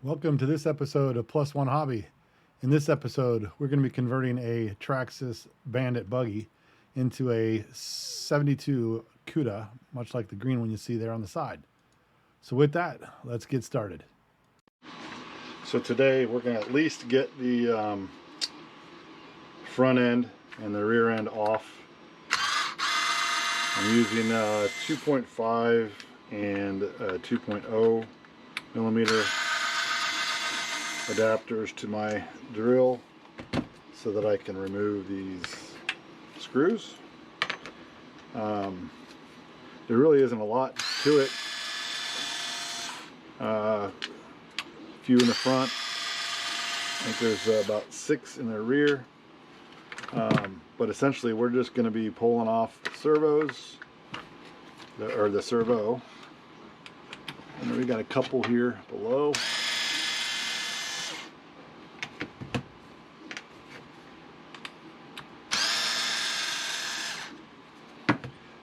Welcome to this episode of Plus One Hobby. In this episode, we're going to be converting a Traxxas Bandit buggy into a 72 Cuda, much like the green one you see there on the side. So with that, let's get started. So today we're going to at least get the front end and the rear end off. I'm using 2.5 and 2.0 millimeter adapters to my drill so that I can remove these screws. There really isn't a lot to it. A few in the front. I think there's about 6 in the rear. But essentially we're just going to be pulling off the servos, or the servo. And then we got a couple here below.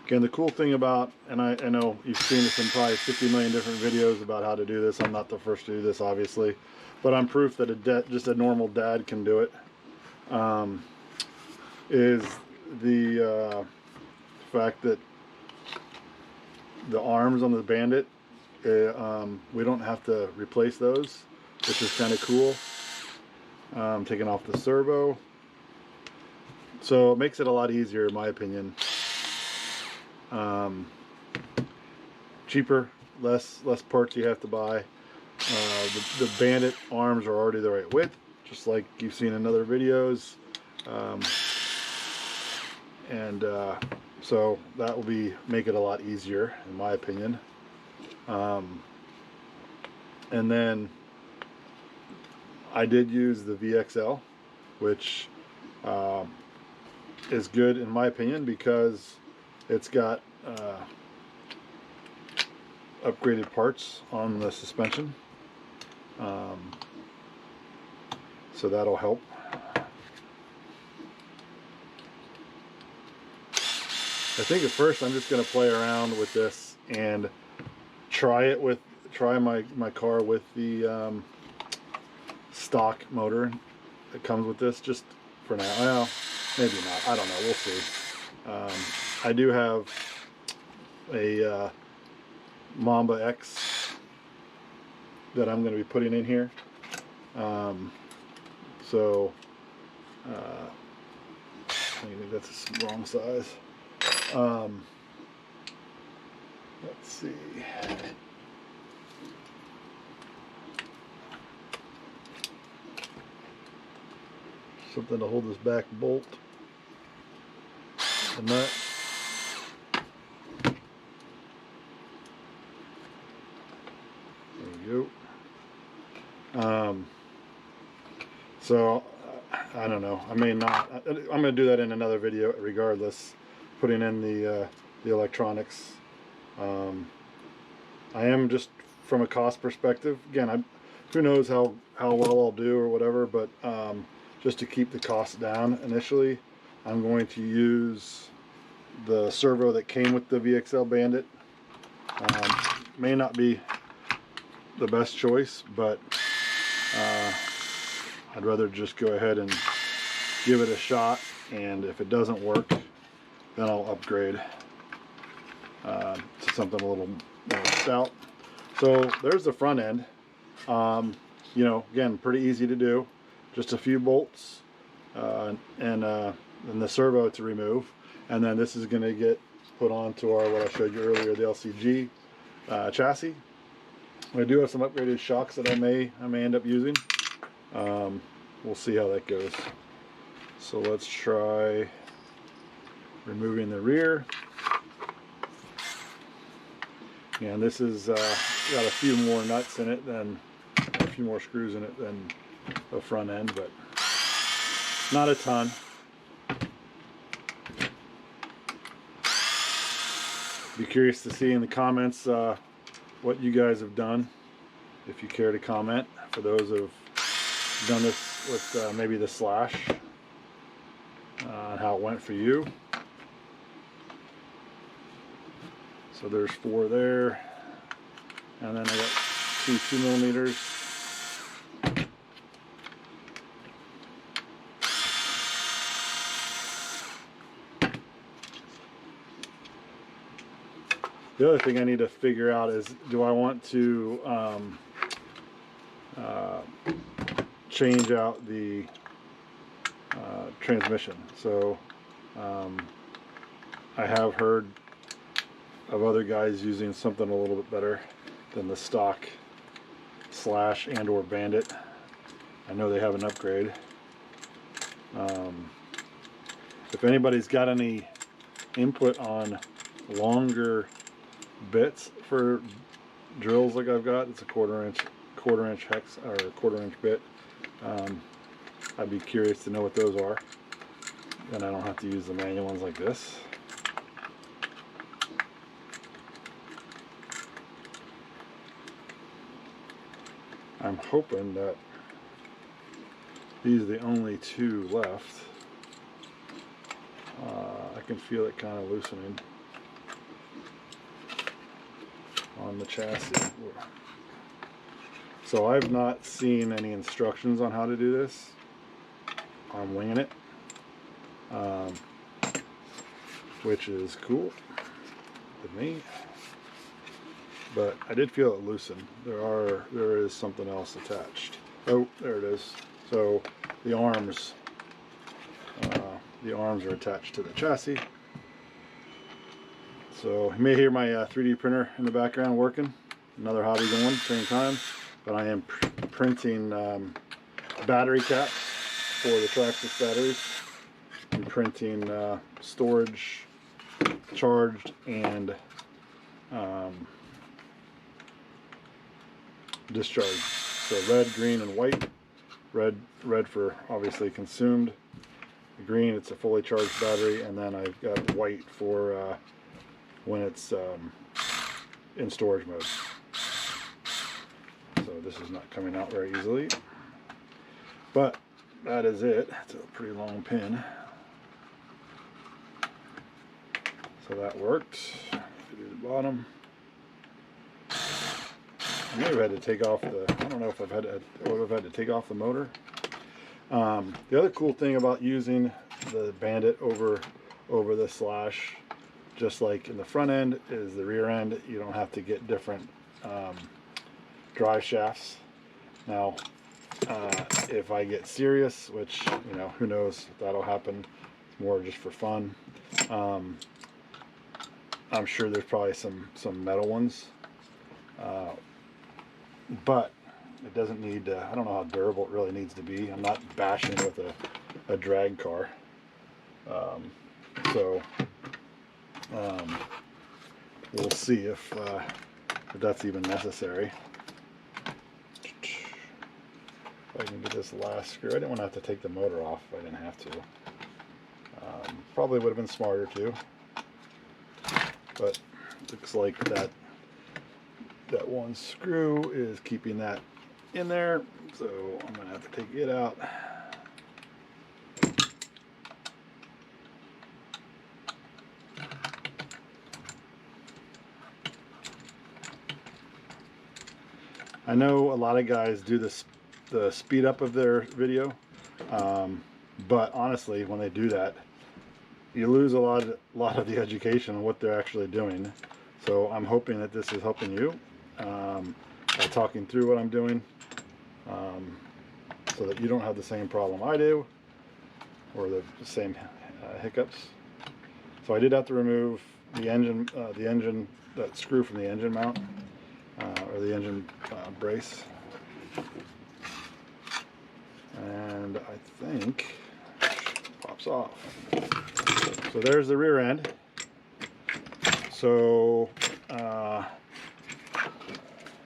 Again, the cool thing about, and I know you've seen this in probably 50 million different videos about how to do this. I'm not the first to do this, obviously, but I'm proof that just a normal dad can do it. Is the fact that the arms on the Bandit, we don't have to replace those, which is kind of cool. Taking off the servo, so it makes it a lot easier in my opinion. Cheaper, less parts you have to buy. The Bandit arms are already the right width, just like you've seen in other videos. So that will make it a lot easier in my opinion. And then I did use the VXL, which is good in my opinion because it's got upgraded parts on the suspension, so that'll help. I think at first I'm just going to play around with this and try my car with the stock motor that comes with this, just for now. Well, maybe not, I don't know, we'll see. I do have a Mamba X that I'm going to be putting in here. I think that's the wrong size. Let's see. Something to hold this back bolt. The nut. There we go. So I don't know. I may not. I'm going to do that in another video, regardless. Putting in the electronics. I am just from a cost perspective. Again, who knows how well I'll do or whatever, but just to keep the costs down initially, I'm going to use the servo that came with the VXL Bandit. May not be the best choice, but I'd rather just go ahead and give it a shot, and if it doesn't work, then I'll upgrade to something a little more stout. So there's the front end. You know, again, pretty easy to do. Just a few bolts and the servo to remove, and then this is going to get put onto what I showed you earlier, the LCG chassis. I do have some upgraded shocks that I may end up using. We'll see how that goes. So let's try removing the rear. And this is got a few more nuts in it than a few more screws in it than the front end, but not a ton. Be curious to see in the comments what you guys have done, if you care to comment, for those who have done this with maybe the slash, and how it went for you. So there's 4 there, and then I got two 2mm The other thing I need to figure out is, do I want to change out the transmission? So I have heard of other guys using something a little bit better than the stock Slash and or Bandit. I know they have an upgrade. If anybody's got any input on longer bits for drills like I've got, it's a quarter inch hex or a quarter inch bit. I'd be curious to know what those are, and I don't have to use the manual ones like this. I'm hoping that these are the only two left. I can feel it kind of loosening on the chassis. So I've not seen any instructions on how to do this. I'm winging it, which is cool with me. But I did feel it loosen. There is something else attached. Oh, there it is. So the arms are attached to the chassis. So you may hear my 3D printer in the background working. Another hobby going at the same time. But I am printing battery caps for the Traxxas batteries. I'm printing storage, charged, and discharged. So red, green, and white. Red for obviously consumed. Green, it's a fully charged battery, and then I've got white for when it's in storage mode. So this is not coming out very easily, but that is it. It's a pretty long pin, so that worked. Do the bottom. I may have had to take off the, I don't know if I would have had to take off the motor. The other cool thing about using the Bandit over the Slash, just like in the front end, is the rear end. You don't have to get different drive shafts. Now, if I get serious, which, you know, who knows if that'll happen, it's more just for fun. I'm sure there's probably some metal ones, but it doesn't need I don't know how durable it really needs to be. I'm not bashing with a drag car. We'll see if that's even necessary. If I can get this last screw. I didn't want to have to take the motor off if I didn't have to. Probably would have been smarter too. But looks like that one screw is keeping that in there, so I'm gonna have to take it out. I know a lot of guys do the speed up of their video, but honestly, when they do that, you lose a lot of the education on what they're actually doing. So I'm hoping that this is helping you by talking through what I'm doing, so that you don't have the same problem I do, or the same hiccups. So I did have to remove the engine, that screw from the engine mount, or the engine brace, and I think it pops off. So there's the rear end. So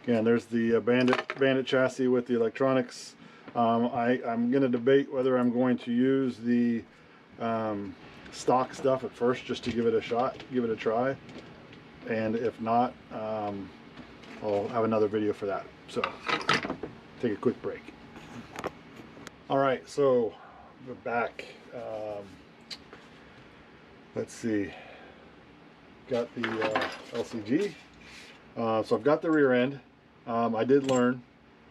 again, there's the Bandit chassis with the electronics. I'm going to debate whether I'm going to use the stock stuff at first, just to give it a shot, give it a try, and if not, I'll have another video for that. So take a quick break. All right, so we're back. Let's see, got the LCG. So I've got the rear end. I did learn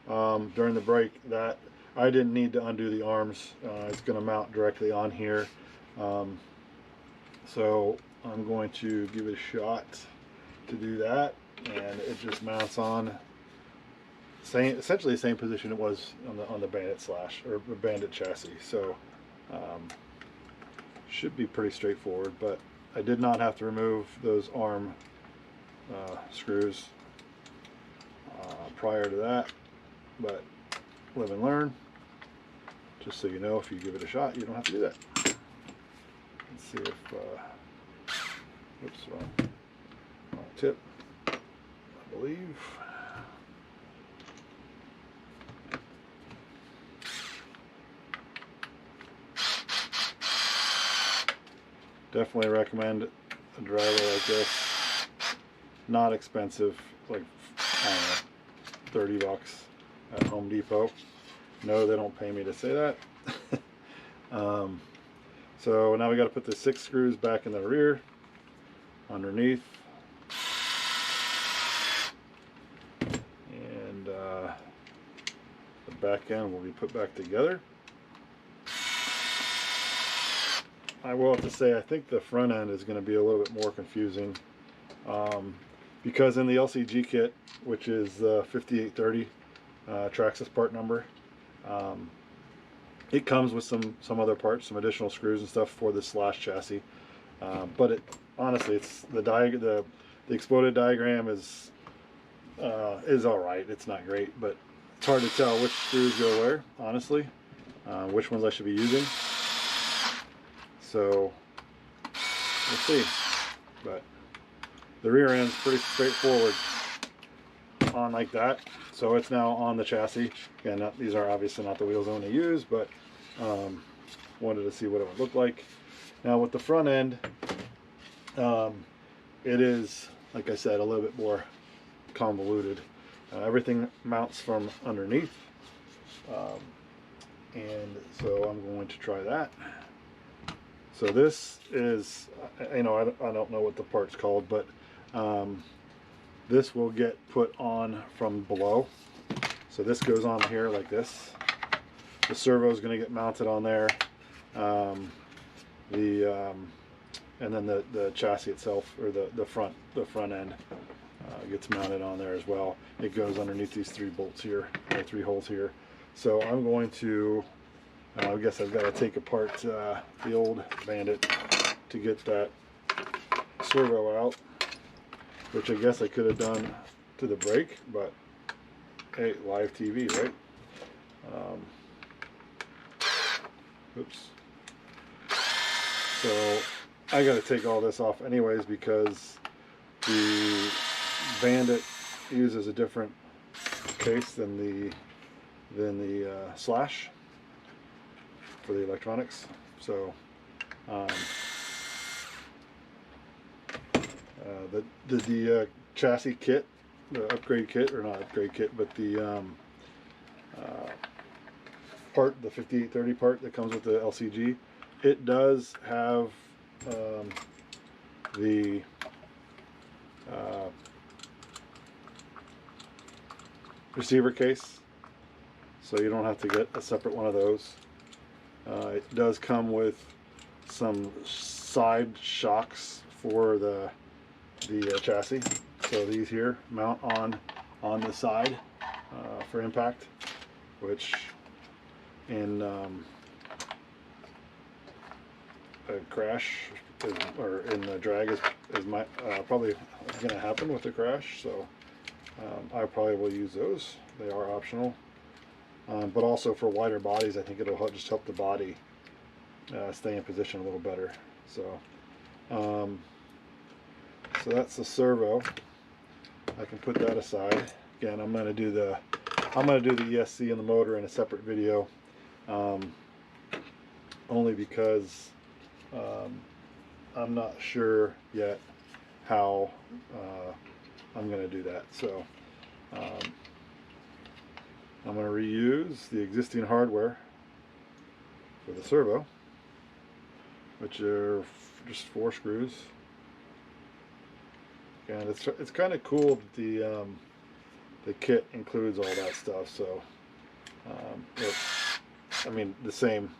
during the break that I didn't need to undo the arms. It's going to mount directly on here. So I'm going to give it a shot to do that, and it just mounts on essentially the same position it was on the Bandit slash or Bandit chassis. So should be pretty straightforward, but I did not have to remove those arm screws prior to that, but live and learn. Just so you know, if you give it a shot, you don't have to do that. Let's see if oops, wrong tip, I believe. Definitely recommend a driver like this. Not expensive, like, I don't know, 30 bucks at Home Depot. No, they don't pay me to say that. So now we got to put the 6 screws back in the rear, underneath, and the back end will be put back together. I will have to say, I think the front end is going to be a little bit more confusing, because in the LCG kit, which is the 5830 Traxxas part number, it comes with some other parts, some additional screws and stuff for the slash chassis, but it honestly, it's the exploded diagram is all right. It's not great, but it's hard to tell which screws go where, honestly, which ones I should be using. So we'll see, but the rear end's pretty straightforward on like that. So it's now on the chassis. Again, these are obviously not the wheels I want to use, but wanted to see what it would look like. Now with the front end, it is, like I said, a little bit more convoluted. Everything mounts from underneath, and so I'm going to try that. So this is, I don't know what the part's called, but this will get put on from below. So this goes on here like this. The servo is going to get mounted on there. And then the chassis itself, or the front end, gets mounted on there as well. It goes underneath these 3 bolts here, or 3 holes here. So I'm going to, I guess I've got to take apart the old Bandit to get that servo out, which I guess I could have done to the brake, but hey, live TV, right? Oops. So I got to take all this off anyways, because the Bandit uses a different case than the Slash for the electronics. So the chassis kit, the upgrade kit, or not upgrade kit, but the part, the 5830 part that comes with the LCG, it does have the receiver case, so you don't have to get a separate one of those. It does come with some side shocks for the chassis, so these here mount on the side for impact, which in a crash or in the drag is probably going to happen with the crash. So I probably will use those. They are optional, but also for wider bodies, I think it'll just help the body stay in position a little better. So so that's the servo. I can put that aside. Again, I'm going to do the ESC and the motor in a separate video, only because I'm not sure yet how I'm going to do that. So I'm going to reuse the existing hardware for the servo, which are just 4 screws. And it's kind of cool that the kit includes all that stuff. So I mean, the same,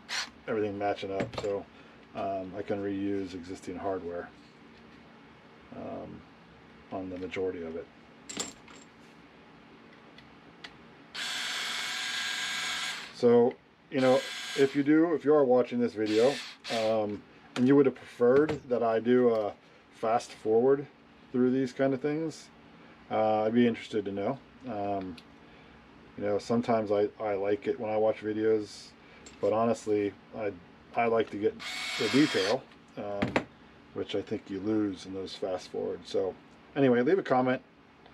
everything matching up. So I can reuse existing hardware. on the majority of it. So, you know, if you are watching this video, and you would have preferred that I do a fast forward through these kind of things, I'd be interested to know. You know, sometimes I like it when I watch videos, but honestly, I like to get the detail, which I think you lose in those fast forwards. So anyway, leave a comment.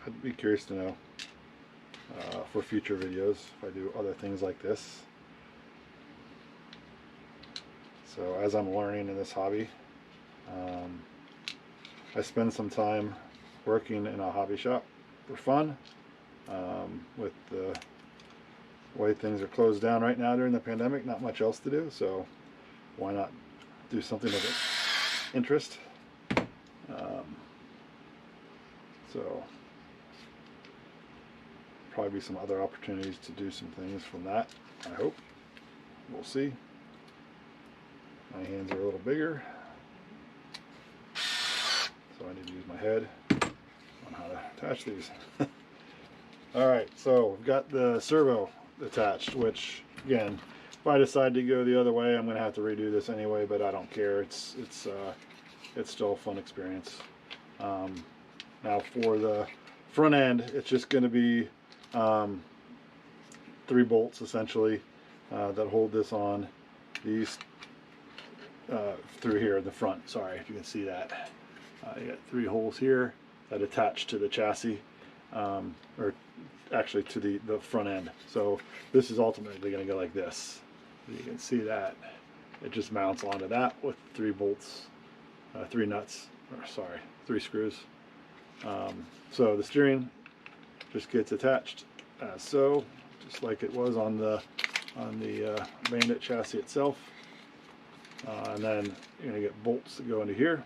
I'd be curious to know for future videos if I do other things like this. So as I'm learning in this hobby, I spend some time working in a hobby shop for fun. With the way things are closed down right now during the pandemic, not much else to do, so why not do something of interest? So probably be some other opportunities to do some things from that, I hope. We'll see. My hands are a little bigger, so I need to use my head on how to attach these. Alright, so we've got the servo attached, which again, if I decide to go the other way, I'm going to have to redo this anyway, but I don't care. It's still a fun experience. Now for the front end, it's just going to be 3 bolts essentially that hold this on. These through here in the front. Sorry if you can see that. You got 3 holes here that attach to the chassis, or actually to the front end. So this is ultimately going to go like this. You can see that it just mounts onto that with 3 bolts, 3 nuts, or sorry, 3 screws. So the steering just gets attached so, just like it was on the Bandit chassis itself. And then you're going to get bolts that go into here.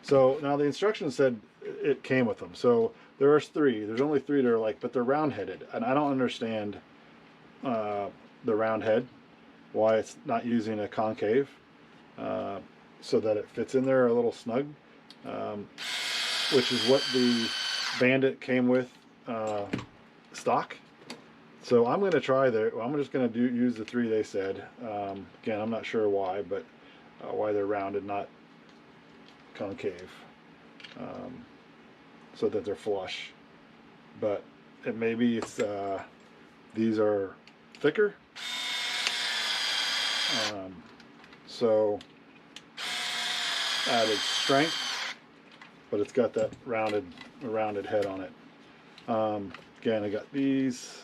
So now the instructions said it came with them. So there's 3. There's only 3 that are like, but they're round headed, and I don't understand the round head, why it's not using a concave so that it fits in there a little snug, which is what the Bandit came with stock. So I'm going to try there. I'm just going to use the 3 they said. Again, I'm not sure why, but why they're rounded, not concave, so that they're flush. But it maybe it's these are thicker, so added strength, but it's got that rounded head on it. Again, I got these.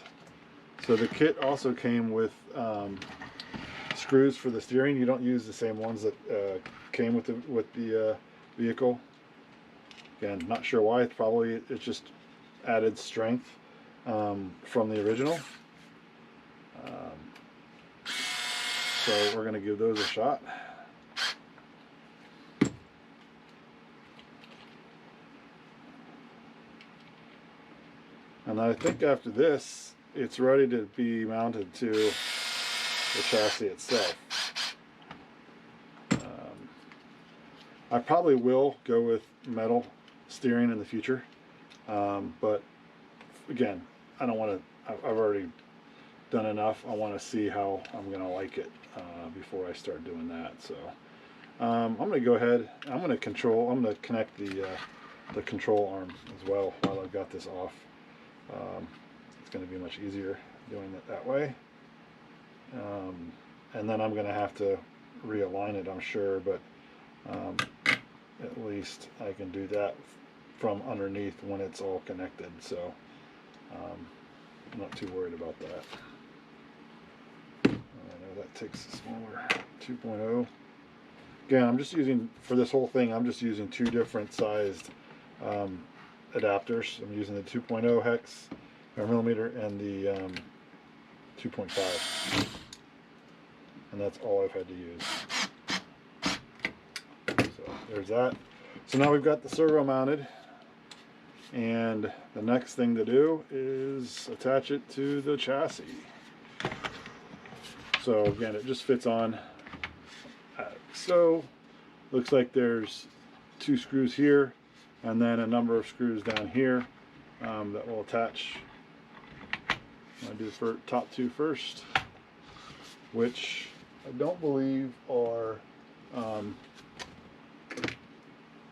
So the kit also came with screws for the steering. You don't use the same ones that came with the vehicle. Again, not sure why. It's just added strength from the original. So we're going to give those a shot. And I think after this, it's ready to be mounted to the chassis itself. I probably will go with metal steering in the future, but again, I don't want to. I've already done enough. I want to see how I'm going to like it before I start doing that. So I'm going to go ahead. I'm going to connect the control arm as well while I've got this off. It's going to be much easier doing it that way, and then I'm going to have to realign it, I'm sure, but at least I can do that from underneath when it's all connected, so I'm not too worried about that. I know that takes a smaller 2.0. Again, I'm just using, for this whole thing, I'm just using 2 different sized adapters. I'm using the 2.0 hex or millimeter and the 2.5, and that's all I've had to use. So there's that. So now we've got the servo mounted, and the next thing to do is attach it to the chassis. So again, it just fits on. So looks like there's 2 screws here and then a number of screws down here that will attach. I'll do the top two first, which I don't believe are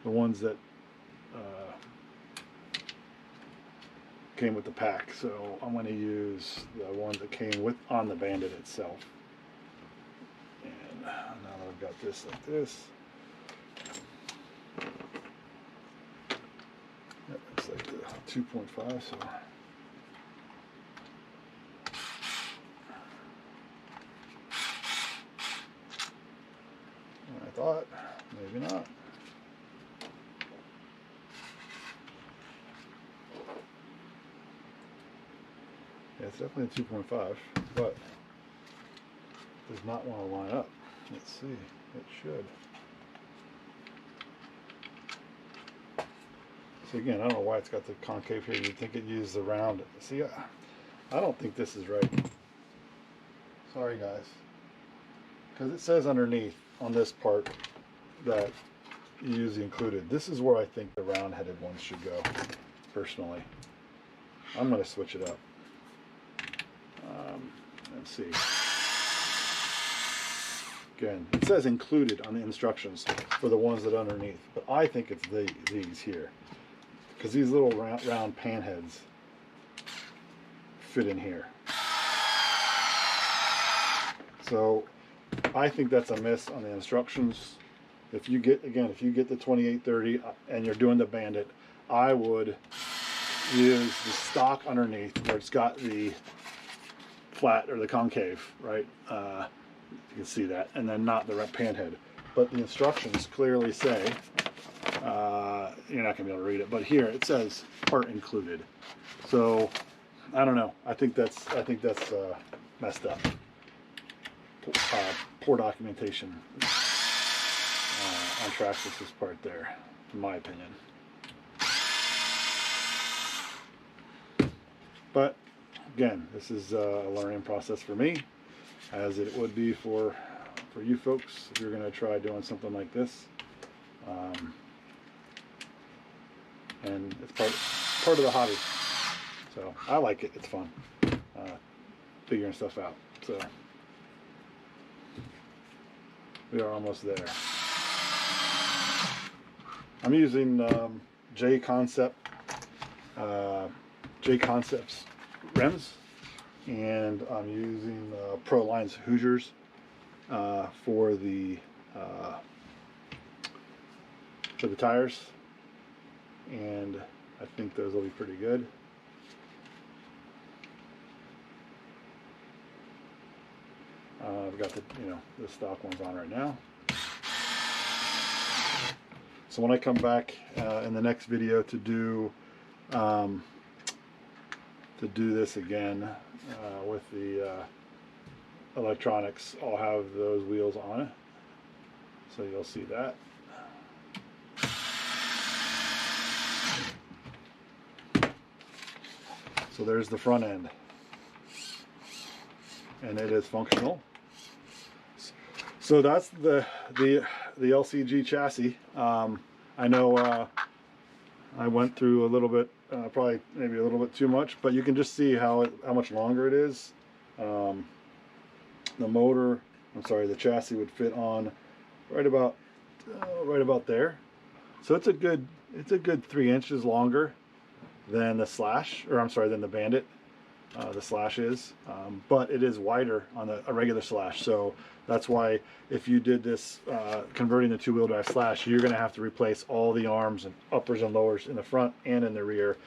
the ones that came with the pack. So I'm going to use the one that came with on the Bandit itself. And now that I've got this like this, that looks like the 2.5. So I thought, maybe not. Yeah, it's definitely a 2.5, but it does not want to line up. Let's see, it should. So again, I don't know why it's got the concave here. You'd think it used the round. See, I don't think this is right. Sorry guys. Because it says underneath on this part that you use the included. This is where I think the round-headed ones should go, personally. I'm going to switch it up. Let's see. Again, it says included on the instructions for the ones that are underneath, but I think it's these here, because these little round pan heads fit in here. So I think that's a miss on the instructions. If you get, again, if you get the 2830 and you're doing the Bandit, I would use the stock underneath where it's got the flat or the concave, right? You can see that, and then not the pan head. But the instructions clearly say, you're not gonna be able to read it, but here it says part included. So I don't know. I think that's messed up. Poor documentation on Traxxas' part there, in my opinion. But again, this is a learning process for me, as it would be for you folks if you're going to try doing something like this. And it's part of the hobby. So I like it. It's fun figuring stuff out. So we are almost there. I'm using J Concepts rims, and I'm using Pro Lines Hoosiers for the tires, and I think those will be pretty good. I've got the stock ones on right now. So when I come back in the next video to do this again with the electronics, I'll have those wheels on it, so you'll see that. So there's the front end, and it is functional. So that's the LCG chassis. I know I went through a little bit, probably maybe a little bit too much, but you can just see how much longer it is. The motor, the chassis would fit on right about there. So it's a good 3 inches longer than the Slash, or than the Bandit. The Slash is, but it is wider on a regular Slash. So that's why if you did this converting the two-wheel drive Slash, you're going to have to replace all the arms and uppers and lowers in the front and in the rear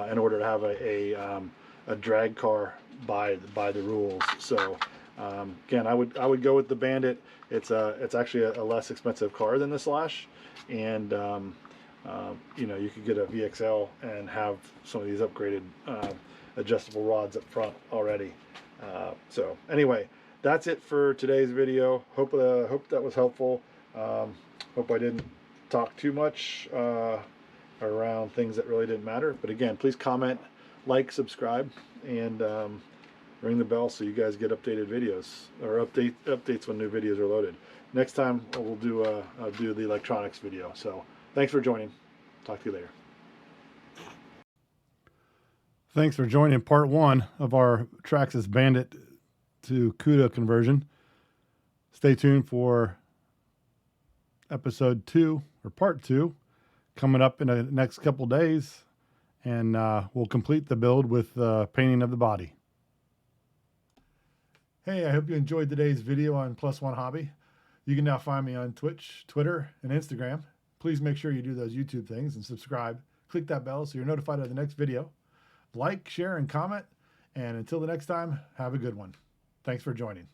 in order to have a drag car by the rules. So again, I would go with the Bandit. It's actually a less expensive car than the Slash, and you could get a VXL and have some of these upgraded adjustable rods up front already. So anyway, that's it for today's video. Hope that was helpful. Hope I didn't talk too much around things that really didn't matter. But again, please comment, like, subscribe, and ring the bell so you guys get updated videos, or updates when new videos are loaded. Next time we'll do the electronics video. So thanks for joining. Talk to you later. Thanks for joining part 1 of our Traxxas Bandit to Cuda conversion. Stay tuned for episode 2 or part 2 coming up in the next couple days, and we'll complete the build with painting of the body. Hey, I hope you enjoyed today's video on Plus One Hobby. You can now find me on Twitch, Twitter, and Instagram. Please make sure you do those YouTube things and subscribe. Click that bell so you're notified of the next video. Like, share, and comment. And until the next time, have a good one. Thanks for joining.